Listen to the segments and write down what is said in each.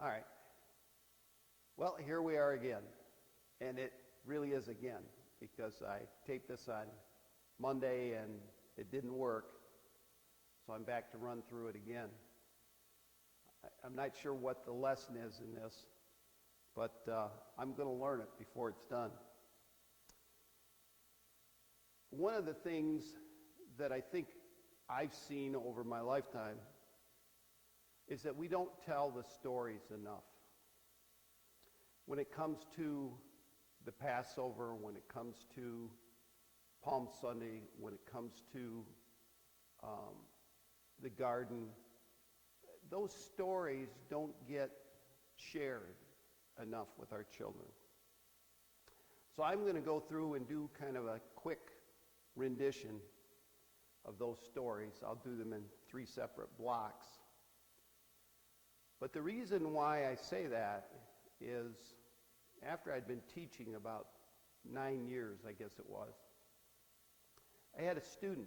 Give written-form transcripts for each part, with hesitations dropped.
All right. Well, here we are again. And it really is again, because I taped this on Monday and it didn't work. So I'm back to run through it again. I'm not sure what the lesson is in this, but I'm going to learn it before it's done. One of the things that I think I've seen over my lifetime is that we don't tell the stories enough. When it comes to the Passover, when it comes to Palm Sunday, when it comes to the garden, those stories don't get shared enough with our children. So I'm going to go through and do kind of a quick rendition of those stories. I'll do them in 3 separate blocks. But the reason why I say that is after I'd been teaching about 9 years, I guess it was, I had a student,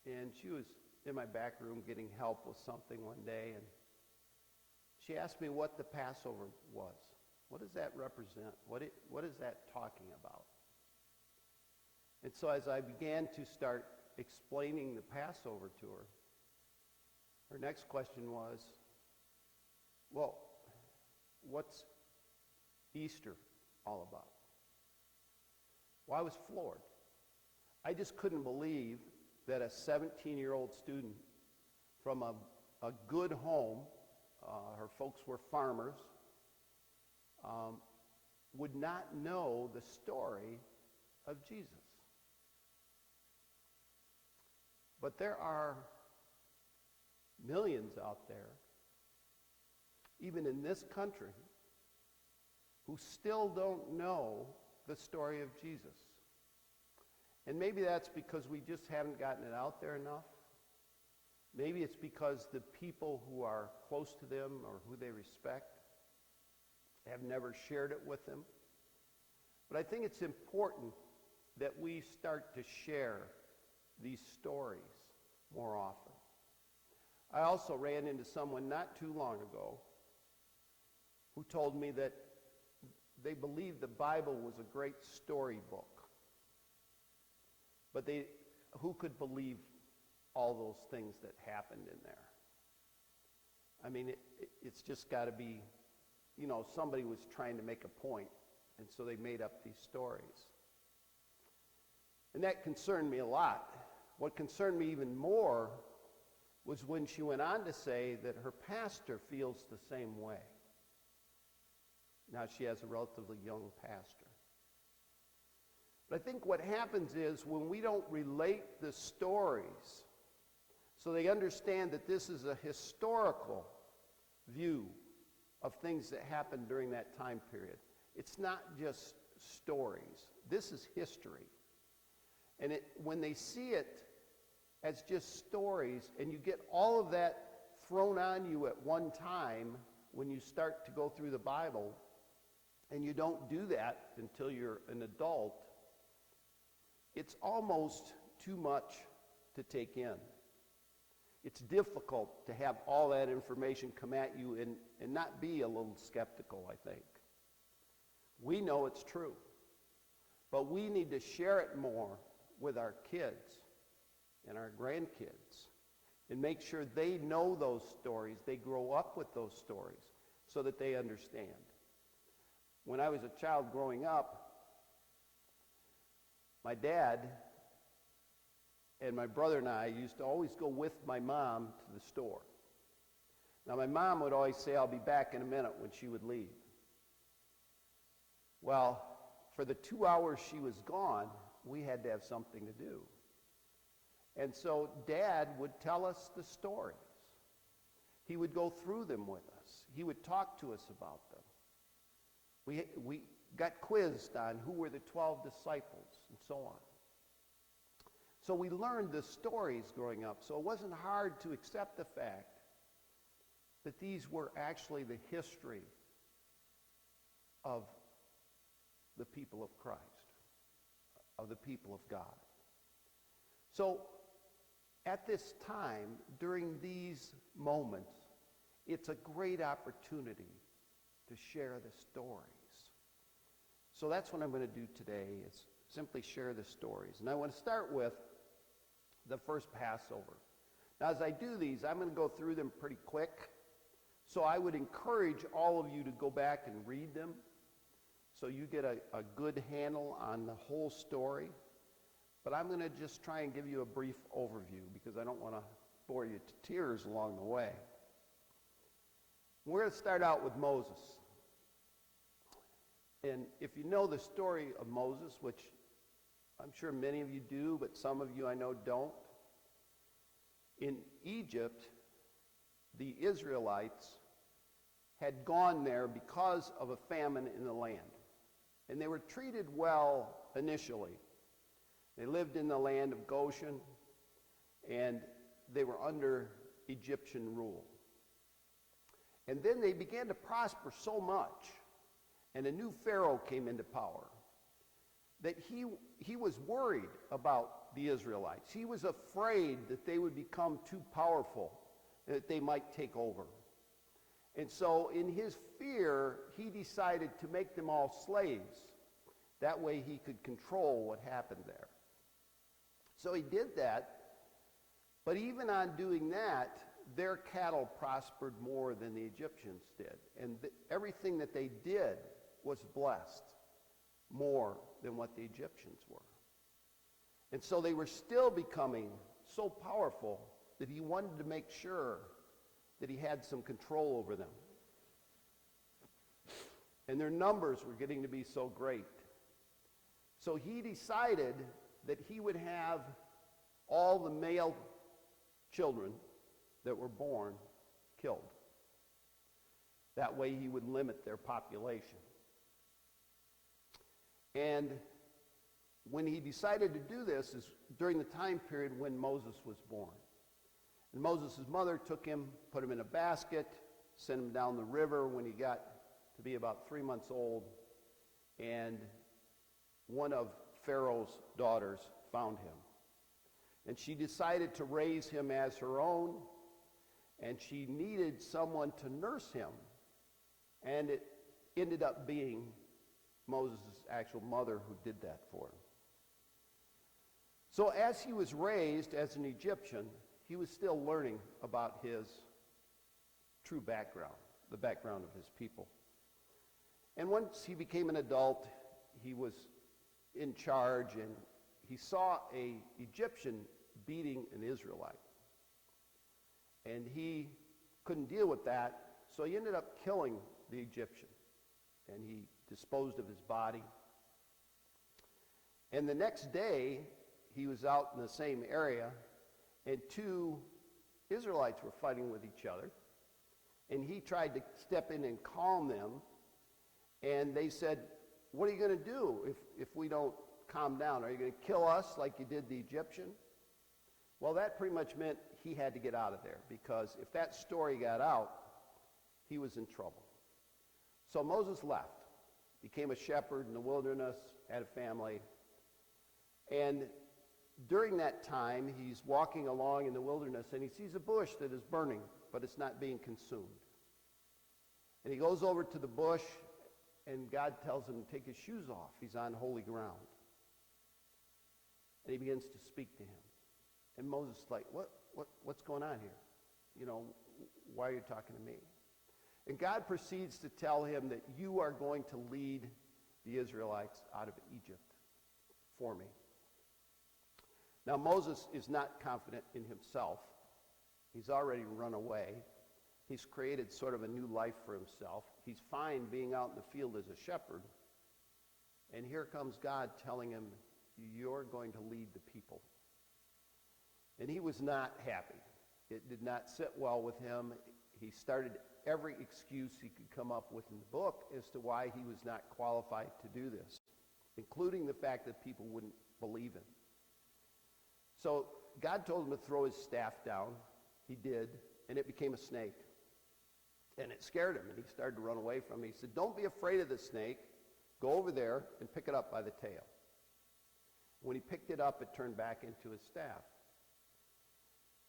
and she was in my back room getting help with something one day, and she asked me what the Passover was. What does that represent? What is that talking about? And so as I began to start explaining the Passover to her, her next question was, well, what's Easter all about? Well, I was floored. I just couldn't believe that a 17-year-old student from a good home, her folks were farmers, would not know the story of Jesus. But there are millions out there, even in this country, who still don't know the story of Jesus. And maybe that's because we just haven't gotten it out there enough. Maybe it's because the people who are close to them or who they respect have never shared it with them. But I think it's important that we start to share these stories more often. I also ran into someone not too long ago who told me that they believed the Bible was a great storybook. But who could believe all those things that happened in there? I mean, it's just got to be, somebody was trying to make a point, and so they made up these stories. And that concerned me a lot. What concerned me even more was when she went on to say that her pastor feels the same way. Now she has a relatively young pastor. But I think what happens is when we don't relate the stories so they understand that this is a historical view of things that happened during that time period. It's not just stories. This is history. And when they see it as just stories, and you get all of that thrown on you at one time when you start to go through the Bible, and you don't do that until you're an adult, it's almost too much to take in. It's difficult to have all that information come at you and not be a little skeptical, I think. We know it's true, but we need to share it more with our kids and our grandkids and make sure they know those stories, they grow up with those stories so that they understand. When I was a child growing up, my dad and my brother and I used to always go with my mom to the store. Now, my mom would always say, "I'll be back in a minute," when she would leave. Well, for the 2 hours she was gone, we had to have something to do. And so Dad would tell us the stories. He would go through them with us. He would talk to us about them. We got quizzed on who were the 12 disciples and so on. So we learned the stories growing up. So it wasn't hard to accept the fact that these were actually the history of the people of Christ, of the people of God. So at this time, during these moments, it's a great opportunity to share the stories. So that's what I'm going to do today, is simply share the stories. And I want to start with the first Passover. Now, as I do these, I'm going to go through them pretty quick. So I would encourage all of you to go back and read them so you get a good handle on the whole story. But I'm going to just try and give you a brief overview because I don't want to bore you to tears along the way. We're going to start out with Moses. And if you know the story of Moses, which I'm sure many of you do, but some of you I know don't, in Egypt, the Israelites had gone there because of a famine in the land. And they were treated well initially. They lived in the land of Goshen, and they were under Egyptian rule. And then they began to prosper so much, and a new Pharaoh came into power, that he was worried about the Israelites. He was afraid that they would become too powerful, that they might take over. And so in his fear, he decided to make them all slaves. That way he could control what happened there. So he did that, but even on doing that, their cattle prospered more than the Egyptians did. And everything that they did was blessed more than what the Egyptians were. And so they were still becoming so powerful that he wanted to make sure that he had some control over them. And their numbers were getting to be so great. So he decided that he would have all the male children that were born killed. That way he would limit their population. And when he decided to do this is during the time period when Moses was born. And Moses' mother took him, put him in a basket, sent him down the river when he got to be about 3 months old, and one of Pharaoh's daughters found him. And she decided to raise him as her own, and she needed someone to nurse him. And it ended up being Moses' actual mother who did that for him. So as he was raised as an Egyptian, he was still learning about his true background, the background of his people. And once he became an adult, he was in charge, and he saw an Egyptian beating an Israelite. And he couldn't deal with that, so he ended up killing the Egyptian. And he disposed of his body. And the next day, he was out in the same area, and two Israelites were fighting with each other. And he tried to step in and calm them. And they said, "What are you going to do if we don't calm down? Are you going to kill us like you did the Egyptian?" Well, that pretty much meant he had to get out of there, because if that story got out, he was in trouble. So Moses left, became a shepherd in the wilderness, had a family. And during that time, he's walking along in the wilderness, and he sees a bush that is burning, but it's not being consumed. And he goes over to the bush, and God tells him to take his shoes off. He's on holy ground. And he begins to speak to him. And Moses is like, what's going on here? You know, why are you talking to me? And God proceeds to tell him that you are going to lead the Israelites out of Egypt for me. Now, Moses is not confident in himself. He's already run away. He's created sort of a new life for himself. He's fine being out in the field as a shepherd. And here comes God telling him, you're going to lead the people. And he was not happy. It did not sit well with him. He started every excuse he could come up with in the book as to why he was not qualified to do this, including the fact that people wouldn't believe him. So God told him to throw his staff down. He did, and it became a snake. And it scared him, and he started to run away from it. He said, "Don't be afraid of the snake. Go over there and pick it up by the tail." When he picked it up, it turned back into his staff.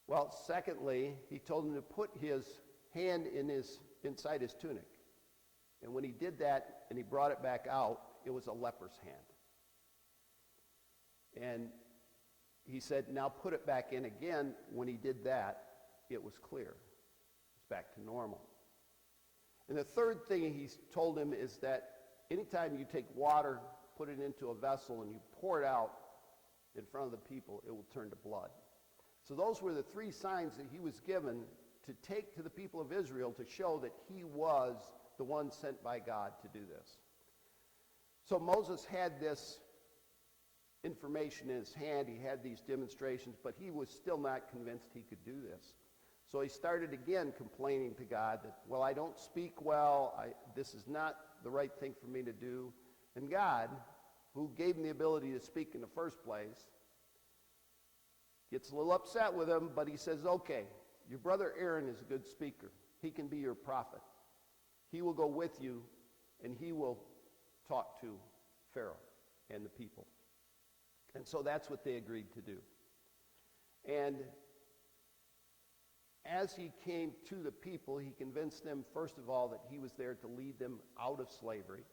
Well, secondly, he told him to put his hand inside his tunic. And when he did that and he brought it back out, it was a leper's hand. And he said, now put it back in again. When he did that, it was clear. It's back to normal. And the third thing he told him is that anytime you take water, put it into a vessel, and you pour it out in front of the people, it will turn to blood. So those were the three signs that he was given to take to the people of Israel to show that he was the one sent by God to do this. So Moses had this information in his hand. He had these demonstrations, but he was still not convinced he could do this. So he started again complaining to God that, well, I don't speak well. This is not the right thing for me to do. And God, who gave him the ability to speak in the first place, gets a little upset with him, but he says, okay, your brother Aaron is a good speaker. He can be your prophet. He will go with you, and he will talk to Pharaoh and the people. And so that's what they agreed to do. And as he came to the people, he convinced them, first of all, that he was there to lead them out of slavery.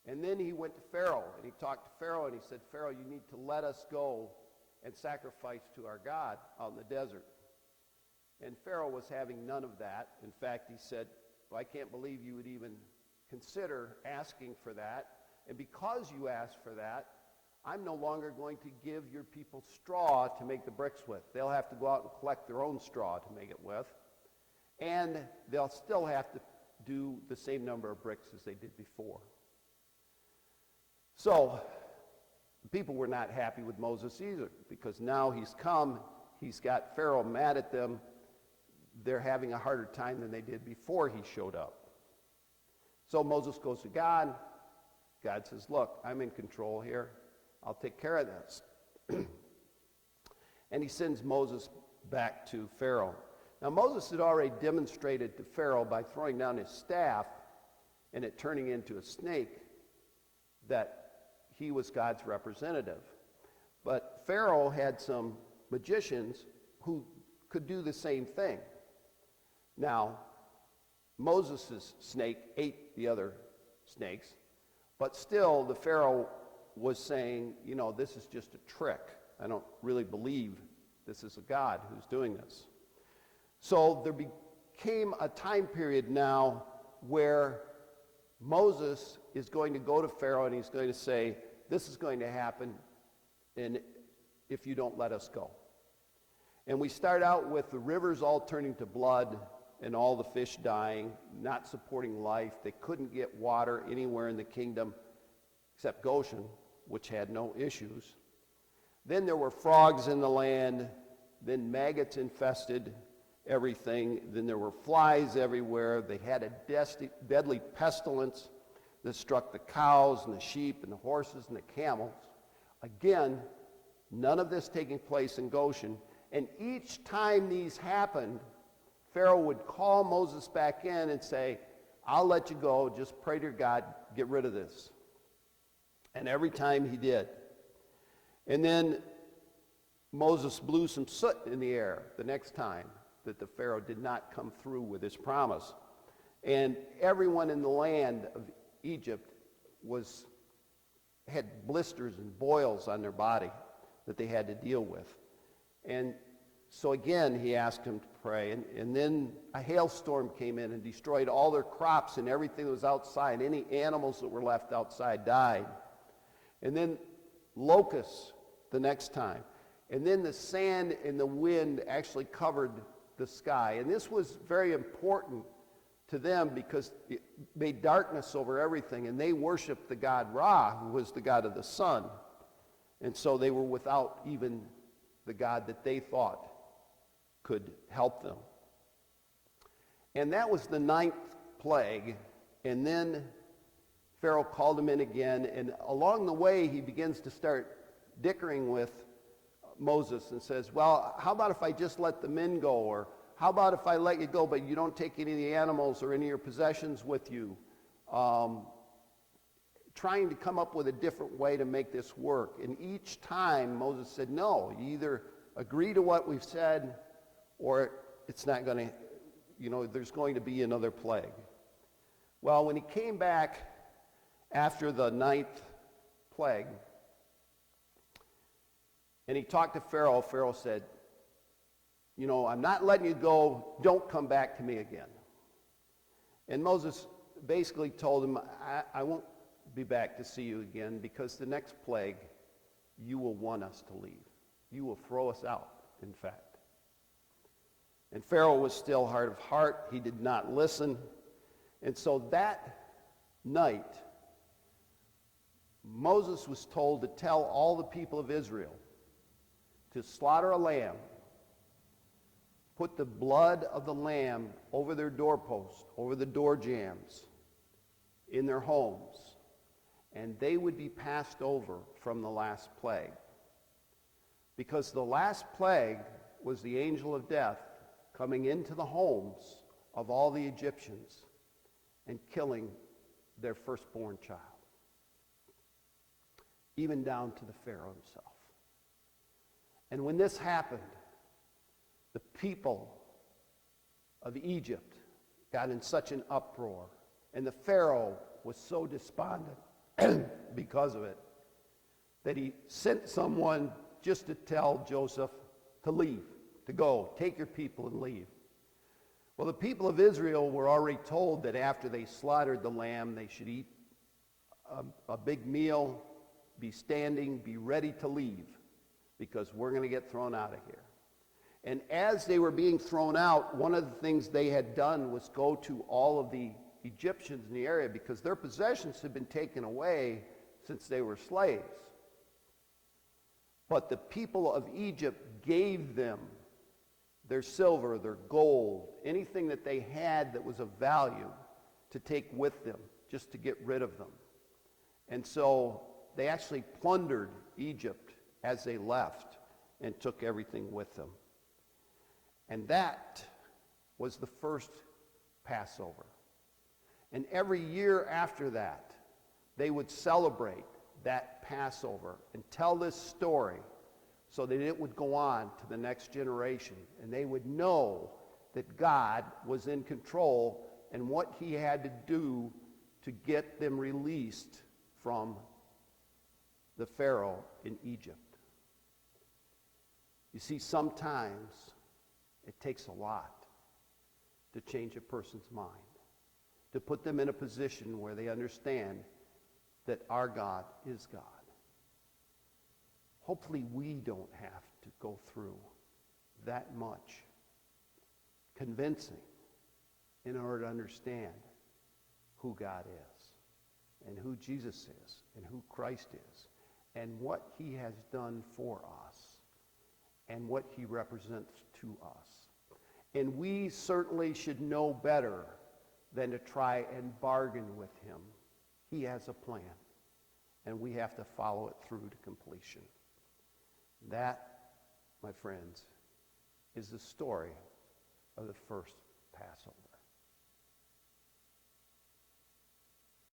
And then he went to Pharaoh, and he talked to Pharaoh, and he said, Pharaoh, you need to let us go and sacrifice to our God out in the desert. And Pharaoh was having none of that. In fact, he said, well, I can't believe you would even consider asking for that. And because you asked for that, I'm no longer going to give your people straw to make the bricks with. They'll have to go out and collect their own straw to make it with. And they'll still have to do the same number of bricks as they did before. So the people were not happy with Moses either, because now he's come, he's got Pharaoh mad at them. They're having a harder time than they did before he showed up. So Moses goes to God. God says, look, I'm in control here. I'll take care of this. And he sends Moses back to Pharaoh. Now Moses had already demonstrated to Pharaoh by throwing down his staff and it turning into a snake that he was God's representative. But Pharaoh had some magicians who could do the same thing. Now, Moses' snake ate the other snakes, but still the Pharaoh was saying, you know, this is just a trick. I don't really believe this is a God who's doing this. So there became a time period now where Moses is going to go to Pharaoh and he's going to say, this is going to happen and if you don't let us go. And we start out with the rivers all turning to blood and all the fish dying, not supporting life. They couldn't get water anywhere in the kingdom except Goshen, which had no issues. Then there were frogs in the land. Then maggots infested everything. Then there were flies everywhere. They had a deadly pestilence that struck the cows and the sheep and the horses and the camels. Again, none of this taking place in Goshen. And each time these happened, Pharaoh would call Moses back in and say, I'll let you go. Just pray to your God, get rid of this. And every time he did. And then Moses blew some soot in the air the next time that the Pharaoh did not come through with his promise. And everyone in the land of Egypt had blisters and boils on their body that they had to deal with. And so again, he asked him to pray. And then a hailstorm came in and destroyed all their crops and everything that was outside. Any animals that were left outside died. And then locusts the next time. And then the sand and the wind actually covered the sky. And this was very important to them because it made darkness over everything. And they worshiped the god Ra, who was the god of the sun. And so they were without even the God that they thought could help them. And that was the 9th plague. And then Pharaoh called him in again. And along the way, he begins to start dickering with Moses and says, well, how about if I just let the men go? Or how about if I let you go, but you don't take any of the animals or any of your possessions with you? Trying to come up with a different way to make this work. And each time Moses said, no, you either agree to what we've said or it's not going to, there's going to be another plague. Well, when he came back after the 9th plague, and he talked to Pharaoh, Pharaoh said, I'm not letting you go. Don't come back to me again. And Moses basically told him, I won't be back to see you again, because the next plague, you will want us to leave. You will throw us out, in fact. And Pharaoh was still hard of heart. He did not listen. And so that night, Moses was told to tell all the people of Israel to slaughter a lamb, put the blood of the lamb over their doorposts, over the door jambs, in their homes, and they would be passed over from the last plague. Because the last plague was the angel of death coming into the homes of all the Egyptians and killing their firstborn child, even down to the Pharaoh himself. And when this happened, the people of Egypt got in such an uproar, and the Pharaoh was so despondent because of it, that he sent someone just to tell Joseph to leave, to go, take your people and leave. Well, the people of Israel were already told that after they slaughtered the lamb, they should eat a big meal, be standing, be ready to leave, because we're going to get thrown out of here. And as they were being thrown out, one of the things they had done was go to all of the Egyptians in the area, because their possessions had been taken away since they were slaves. But the people of Egypt gave them their silver, their gold, anything that they had that was of value to take with them, just to get rid of them. And so they actually plundered Egypt as they left and took everything with them. And that was the first Passover. And every year after that, they would celebrate that Passover and tell this story so that it would go on to the next generation, and they would know that God was in control and what he had to do to get them released from the Pharaoh in Egypt. You see, sometimes it takes a lot to change a person's mind, to put them in a position where they understand that our God is God. Hopefully we don't have to go through that much convincing in order to understand who God is and who Jesus is and who Christ is and what he has done for us and what he represents to us. And we certainly should know better than to try and bargain with him. He has a plan, and we have to follow it through to completion. That, my friends, is the story of the first Passover.